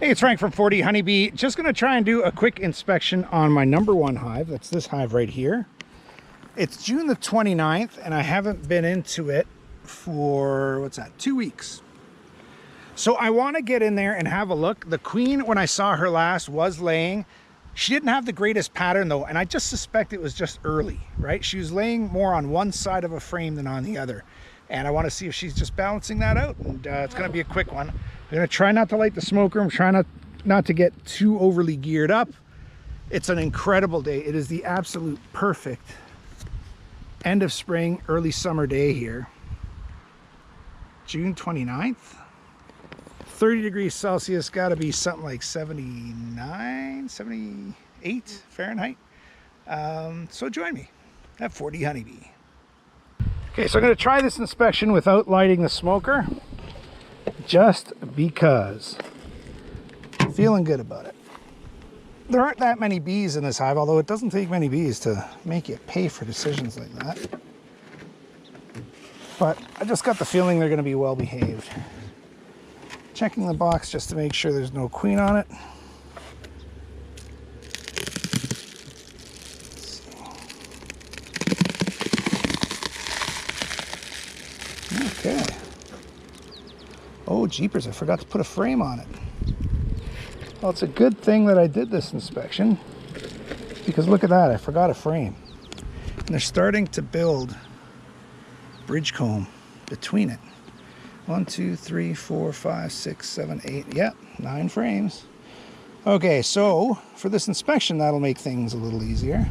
Hey, it's Frank from 40 Honeybee. Just going to try and do a quick inspection on my #1 hive. That's this hive right here. It's June the 29th, and I haven't been into it for, what's that, 2 weeks. So I want to get in there and have a look. The queen, when I saw her last, was laying. She didn't have the greatest pattern, though, and I just suspect it was just early, right? She was laying more on one side of a frame than on the other. And I want to see if she's just balancing that out. And it's going to be a quick one. I'm going to try not to light the smoker. I'm trying not to get too overly geared up. It's an incredible day. It is the absolute perfect end of spring, early summer day here. June 29th. 30 degrees Celsius, got to be something like 79, 78 Fahrenheit. So join me at 40 Honeybee. Okay, so I'm going to try this inspection without lighting the smoker, just because I'm feeling good about it. There aren't that many bees in this hive, although it doesn't take many bees to make you pay for decisions like that. But I just got the feeling they're going to be well behaved. Checking the box just to make sure there's no queen on it. Okay. Oh, jeepers, I forgot to put a frame on it. Well, it's a good thing that I did this inspection, because look at that, I forgot a frame. And they're starting to build bridge comb between it. 1, 2, 3, 4, 5, 6, 7, 8. Yep, 9 frames. Okay, so for this inspection, that'll make things a little easier.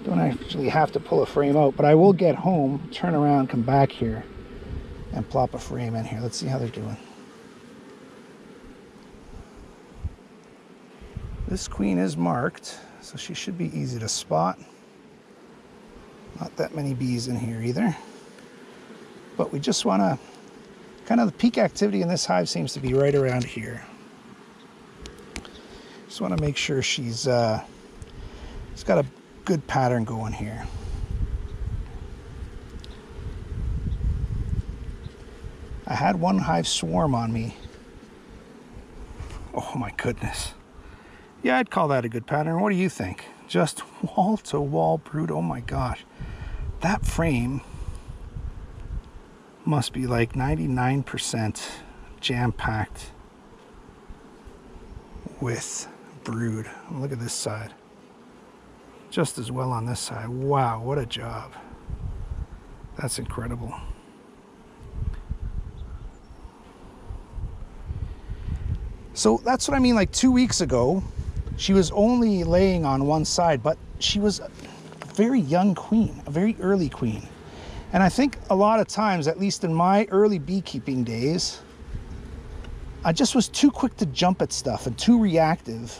Don't actually have to pull a frame out, but I will get home, turn around, come back here, and plop a frame in here. Let's see how they're doing. This queen is marked, so she should be easy to spot. Not that many bees in here either. But we just want to, kind of the peak activity in this hive seems to be right around here. Just want to make sure she's got a good pattern going here. I had one hive swarm on me. Oh my goodness. Yeah, I'd call that a good pattern. What do you think? Just wall to wall brood. Oh my gosh. That frame must be like 99% jam-packed with brood. Look at this side. Just as well on this side. Wow, what a job. That's incredible. So that's what I mean, like 2 weeks ago, she was only laying on one side, but she was a very young queen, a very early queen. And I think a lot of times, at least in my early beekeeping days, I just was too quick to jump at stuff and too reactive,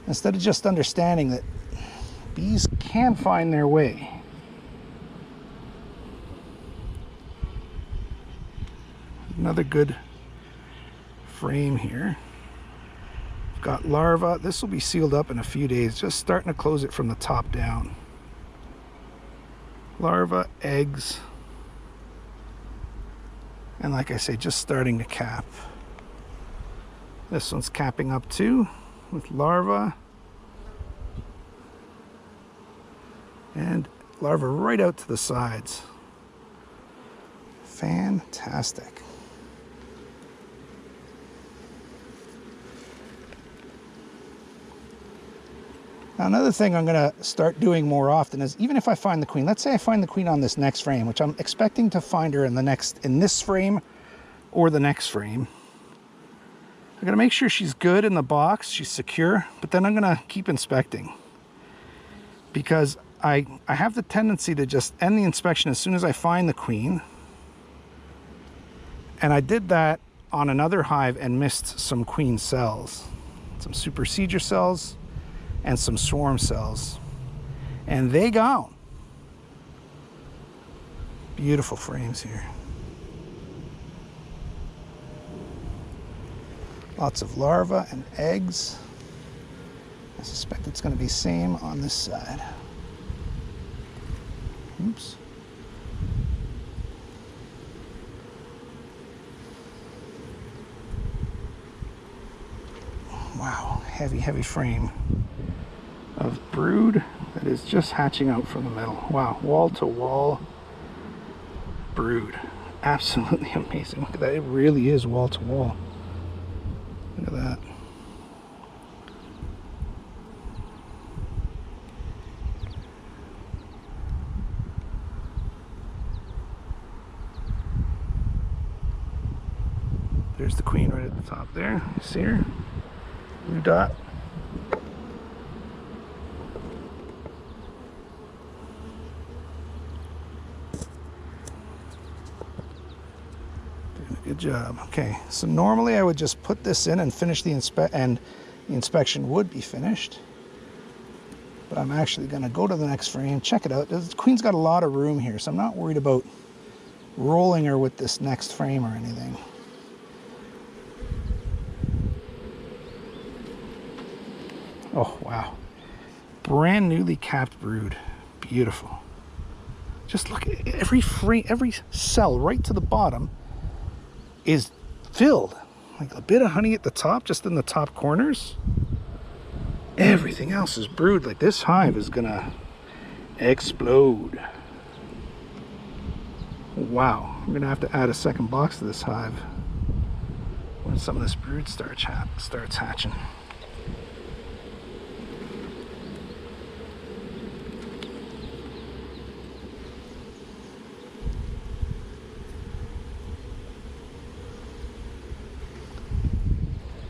instead of just understanding that bees can find their way. Another good frame here. Got larvae. This will be sealed up in a few days. Just starting to close it from the top down. Larvae, eggs, and like I say, just starting to cap. This one's capping up too with larvae and larvae right out to the sides. Fantastic. Now, another thing I'm going to start doing more often is, even if I find the queen, let's say I find the queen on this next frame, which I'm expecting to find her in this frame or the next frame. I'm going to make sure she's good in the box, she's secure, but then I'm going to keep inspecting, because I have the tendency to just end the inspection as soon as I find the queen. And I did that on another hive and missed some queen cells, some supersedure cells, and some swarm cells, and they gone. Beautiful frames here. Lots of larvae and eggs. I suspect it's going to be same on this side. Oops. Wow, heavy, heavy frame of brood that is just hatching out from the middle. Wow, wall to wall brood. Absolutely amazing. Look at that. It really is wall to wall. Look at that. There's the queen right at the top there. You see her? Blue dot. Doing a good job. Okay, so normally I would just put this in and finish the inspection would be finished. But I'm actually going to go to the next frame, check it out. The queen's got a lot of room here, so I'm not worried about rolling her with this next frame or anything. Oh, wow. Brand newly capped brood. Beautiful. Just look at every frame, every cell right to the bottom is filled. Like a bit of honey at the top, just in the top corners. Everything else is brood. Like this hive is gonna explode. Wow. I'm gonna have to add a second box to this hive when some of this brood starts hatching.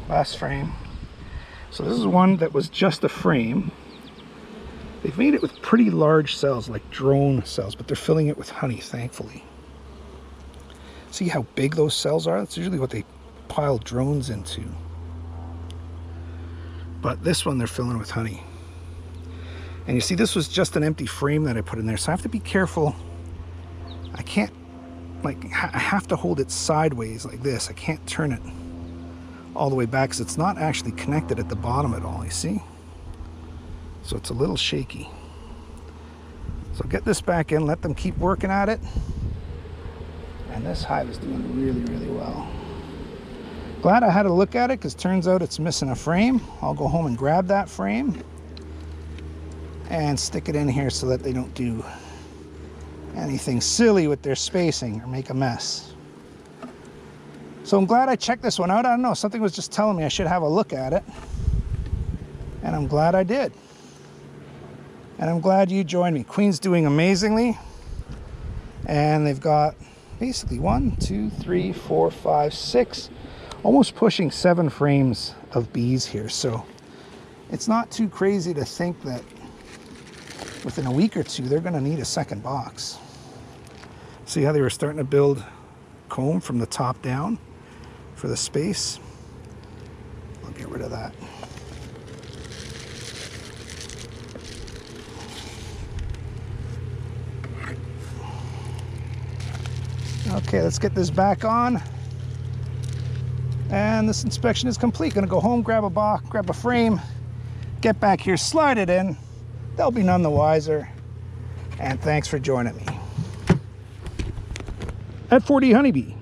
Last frame. So this is one that was just a frame. They've made it with pretty large cells, like drone cells, but they're filling it with honey, thankfully. See how big those cells are? That's usually what they pile drones into. But this one they're filling with honey. And you see, this was just an empty frame that I put in there, so I have to be careful. I can't, like, I have to hold it sideways like this. I can't turn it all the way back because it's not actually connected at the bottom at all, you see? So it's a little shaky. So get this back in, let them keep working at it. And this hive is doing really, really well. Glad I had a look at it because turns out it's missing a frame. I'll go home and grab that frame and stick it in here so that they don't do anything silly with their spacing or make a mess. So I'm glad I checked this one out. I don't know, something was just telling me I should have a look at it. And I'm glad I did. And I'm glad you joined me. Queen's doing amazingly. And they've got basically 1, 2, 3, 4, 5, 6, almost pushing 7 frames of bees here. So it's not too crazy to think that within a week or two, they're gonna need a second box. See how they were starting to build comb from the top down for the space? I'll get rid of that. Okay, let's get this back on. And this inspection is complete. Gonna go home, grab a box, grab a frame, get back here, slide it in. They'll be none the wiser. And thanks for joining me at 4D Honeybee.